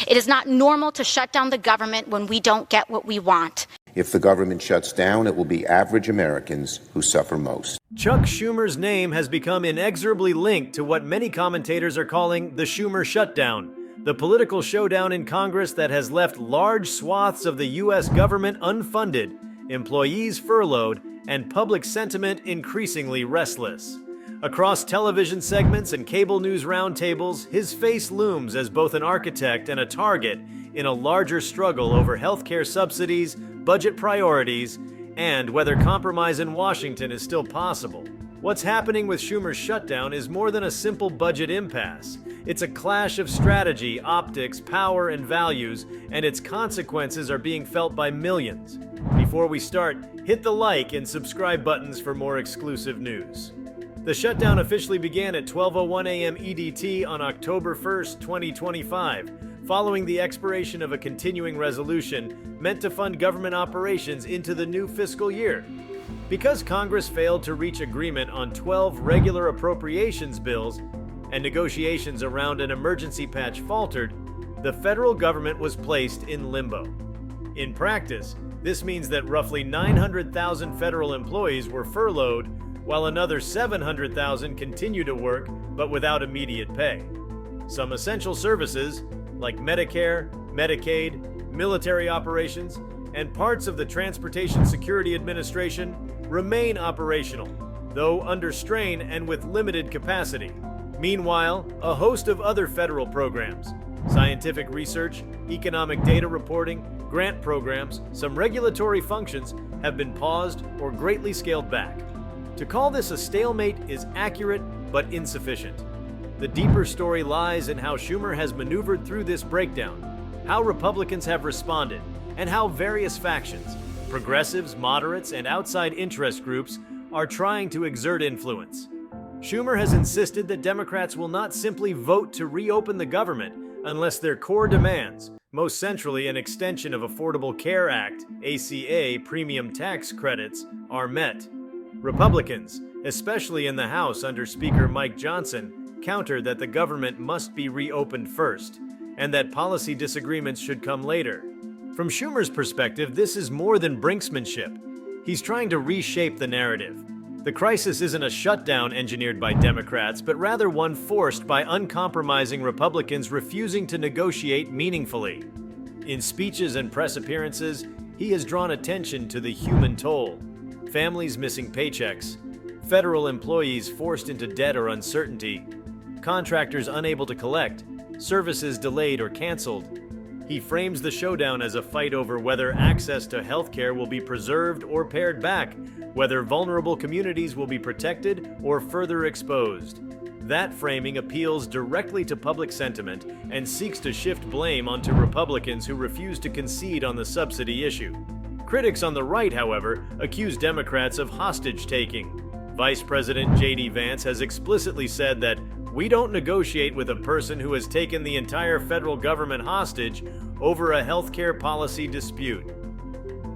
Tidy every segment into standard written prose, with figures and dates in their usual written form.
It is not normal to shut down the government when we don't get what we want. If the government shuts down, it will be average Americans who suffer most. Chuck Schumer's name has become inexorably linked to what many commentators are calling the Schumer shutdown, the political showdown in Congress that has left large swaths of the U.S. government unfunded, employees furloughed, and public sentiment increasingly restless. Across television segments and cable news roundtables, his face looms as both an architect and a target in a larger struggle over healthcare subsidies, budget priorities, and whether compromise in Washington is still possible. What's happening with Schumer's shutdown is more than a simple budget impasse. It's a clash of strategy, optics, power, and values, and its consequences are being felt by millions. Before we start, hit the like and subscribe buttons for more exclusive news. The shutdown officially began at 12:01 a.m. EDT on October 1st, 2025, following the expiration of a continuing resolution meant to fund government operations into the new fiscal year. Because Congress failed to reach agreement on 12 regular appropriations bills and negotiations around an emergency patch faltered, the federal government was placed in limbo. In practice, this means that roughly 900,000 federal employees were furloughed, while another 700,000 continue to work but without immediate pay. Some essential services, like Medicare, Medicaid, military operations, and parts of the Transportation Security Administration, remain operational, though under strain and with limited capacity. Meanwhile, a host of other federal programs, scientific research, economic data reporting, grant programs, some regulatory functions have been paused or greatly scaled back. To call this a stalemate is accurate but insufficient. The deeper story lies in how Schumer has maneuvered through this breakdown, how Republicans have responded, and how various factions, progressives, moderates, and outside interest groups are trying to exert influence. Schumer has insisted that Democrats will not simply vote to reopen the government unless their core demands, most centrally an extension of Affordable Care Act, ACA premium tax credits, are met. Republicans, especially in the House under Speaker Mike Johnson, counter that the government must be reopened first, and that policy disagreements should come later. From Schumer's perspective, this is more than brinksmanship. He's trying to reshape the narrative. The crisis isn't a shutdown engineered by Democrats, but rather one forced by uncompromising Republicans refusing to negotiate meaningfully. In speeches and press appearances, he has drawn attention to the human toll. Families missing paychecks, federal employees forced into debt or uncertainty, contractors unable to collect, services delayed or canceled. He frames the showdown as a fight over whether access to healthcare will be preserved or pared back, whether vulnerable communities will be protected or further exposed. That framing appeals directly to public sentiment and seeks to shift blame onto Republicans who refuse to concede on the subsidy issue. Critics on the right, however, accuse Democrats of hostage-taking. Vice President J.D. Vance has explicitly said that we don't negotiate with a person who has taken the entire federal government hostage over a healthcare policy dispute.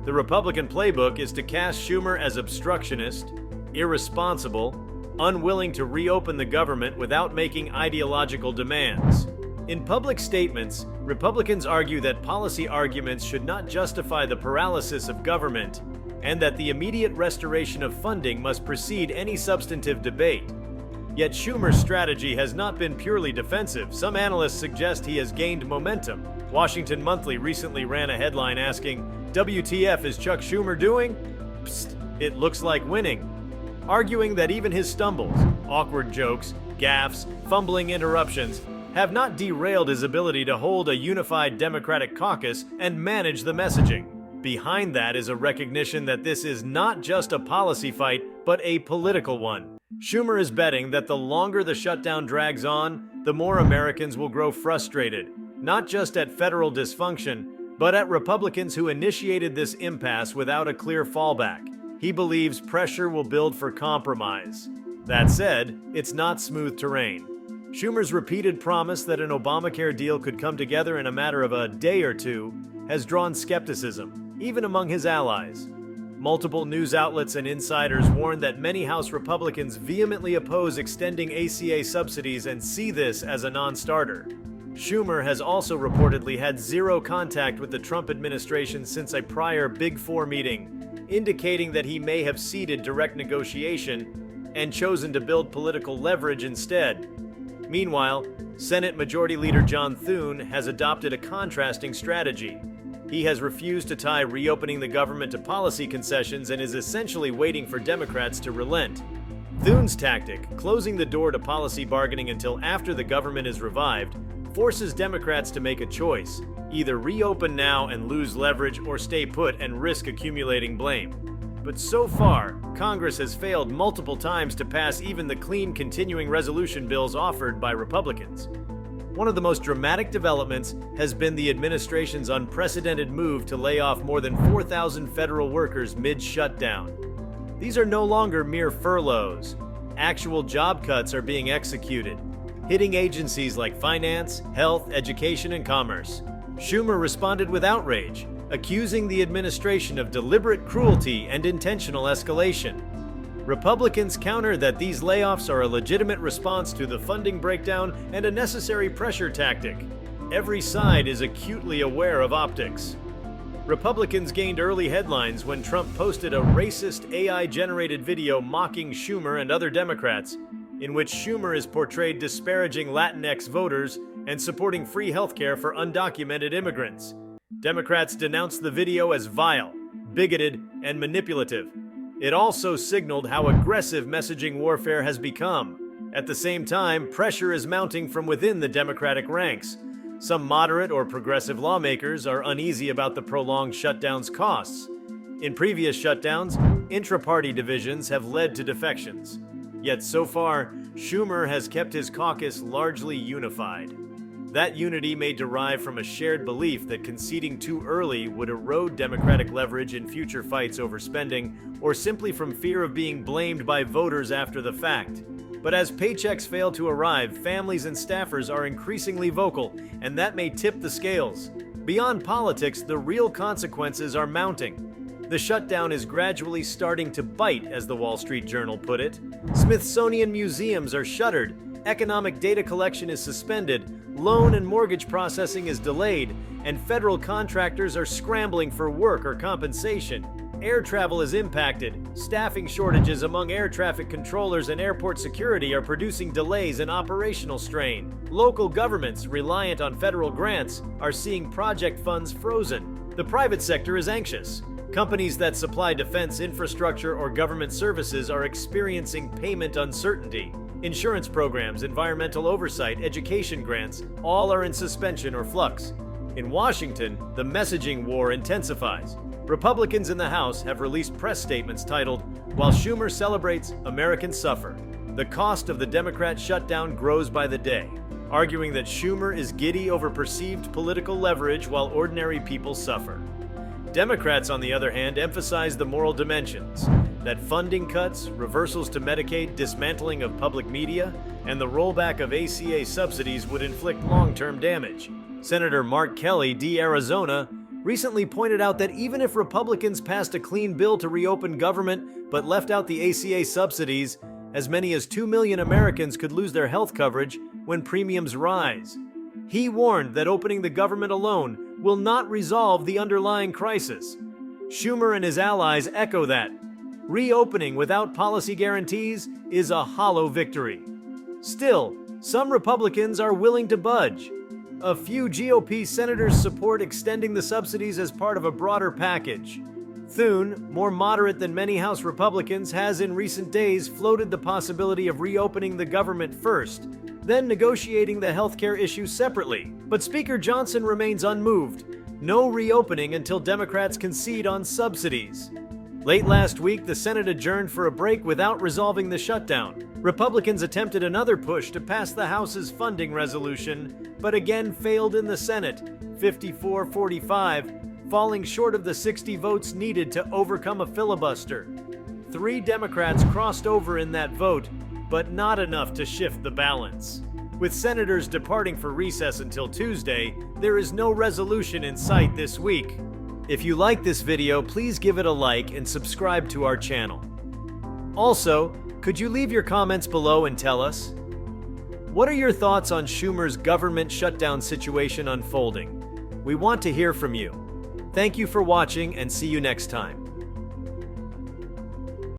The Republican playbook is to cast Schumer as obstructionist, irresponsible, unwilling to reopen the government without making ideological demands. In public statements, Republicans argue that policy arguments should not justify the paralysis of government, and that the immediate restoration of funding must precede any substantive debate. Yet Schumer's strategy has not been purely defensive. Some analysts suggest he has gained momentum. Washington Monthly recently ran a headline asking, "WTF is Chuck Schumer doing? Psst, it looks like winning," arguing that even his stumbles, awkward jokes, gaffes, fumbling interruptions, have not derailed his ability to hold a unified Democratic caucus and manage the messaging. Behind that is a recognition that this is not just a policy fight, but a political one. Schumer is betting that the longer the shutdown drags on, the more Americans will grow frustrated, not just at federal dysfunction, but at Republicans who initiated this impasse without a clear fallback. He believes pressure will build for compromise. That said, it's not smooth terrain. Schumer's repeated promise that an Obamacare deal could come together in a matter of a day or two has drawn skepticism, even among his allies. Multiple news outlets and insiders warn that many House Republicans vehemently oppose extending ACA subsidies and see this as a non-starter. Schumer has also reportedly had zero contact with the Trump administration since a prior Big Four meeting, indicating that he may have ceded direct negotiation and chosen to build political leverage instead. Meanwhile, Senate Majority Leader John Thune has adopted a contrasting strategy. He has refused to tie reopening the government to policy concessions and is essentially waiting for Democrats to relent. Thune's tactic, closing the door to policy bargaining until after the government is revived, forces Democrats to make a choice: either reopen now and lose leverage or stay put and risk accumulating blame. But so far, Congress has failed multiple times to pass even the clean continuing resolution bills offered by Republicans. One of the most dramatic developments has been the administration's unprecedented move to lay off more than 4,000 federal workers mid-shutdown. These are no longer mere furloughs. Actual job cuts are being executed, hitting agencies like finance, health, education, and commerce. Schumer responded with outrage, accusing the administration of deliberate cruelty and intentional escalation. Republicans counter that these layoffs are a legitimate response to the funding breakdown and a necessary pressure tactic. Every side is acutely aware of optics. Republicans gained early headlines when Trump posted a racist AI-generated video mocking Schumer and other Democrats, in which Schumer is portrayed disparaging Latinx voters and supporting free healthcare for undocumented immigrants. Democrats denounced the video as vile, bigoted, and manipulative. It also signaled how aggressive messaging warfare has become. At the same time, pressure is mounting from within the Democratic ranks. Some moderate or progressive lawmakers are uneasy about the prolonged shutdown's costs. In previous shutdowns, intra-party divisions have led to defections. Yet so far, Schumer has kept his caucus largely unified. That unity may derive from a shared belief that conceding too early would erode Democratic leverage in future fights over spending, or simply from fear of being blamed by voters after the fact. But as paychecks fail to arrive, families and staffers are increasingly vocal, and that may tip the scales. Beyond politics, the real consequences are mounting. The shutdown is gradually starting to bite, as the Wall Street Journal put it. Smithsonian museums are shuttered, economic data collection is suspended, loan and mortgage processing is delayed, and federal contractors are scrambling for work or compensation. Air travel is impacted. Staffing shortages among air traffic controllers and airport security are producing delays and operational strain. Local governments, reliant on federal grants, are seeing project funds frozen. The private sector is anxious. Companies that supply defense infrastructure or government services are experiencing payment uncertainty. Insurance programs, environmental oversight, education grants, all are in suspension or flux. In Washington, the messaging war intensifies. Republicans in the House have released press statements titled, "While Schumer celebrates, Americans suffer. The cost of the Democrat shutdown grows by the day," arguing that Schumer is giddy over perceived political leverage while ordinary people suffer. Democrats, on the other hand, emphasize the moral dimensions, that funding cuts, reversals to Medicaid, dismantling of public media, and the rollback of ACA subsidies would inflict long-term damage. Senator Mark Kelly, D. Arizona, recently pointed out that even if Republicans passed a clean bill to reopen government but left out the ACA subsidies, as many as 2 million Americans could lose their health coverage when premiums rise. He warned that opening the government alone will not resolve the underlying crisis. Schumer and his allies echo that. Reopening without policy guarantees is a hollow victory. Still, some Republicans are willing to budge. A few GOP senators support extending the subsidies as part of a broader package. Thune, more moderate than many House Republicans, has in recent days floated the possibility of reopening the government first, then negotiating the healthcare issue separately. But Speaker Johnson remains unmoved. No reopening until Democrats concede on subsidies. Late last week, the Senate adjourned for a break without resolving the shutdown. Republicans attempted another push to pass the House's funding resolution, but again failed in the Senate, 54-45, falling short of the 60 votes needed to overcome a filibuster. 3 Democrats crossed over in that vote, but not enough to shift the balance. With senators departing for recess until Tuesday, there is no resolution in sight this week. If you like this video, please give it a like and subscribe to our channel. Also, could you leave your comments below and tell us, What are your thoughts on Schumer's government shutdown situation unfolding? We want to hear from you. Thank you for watching and see you next time.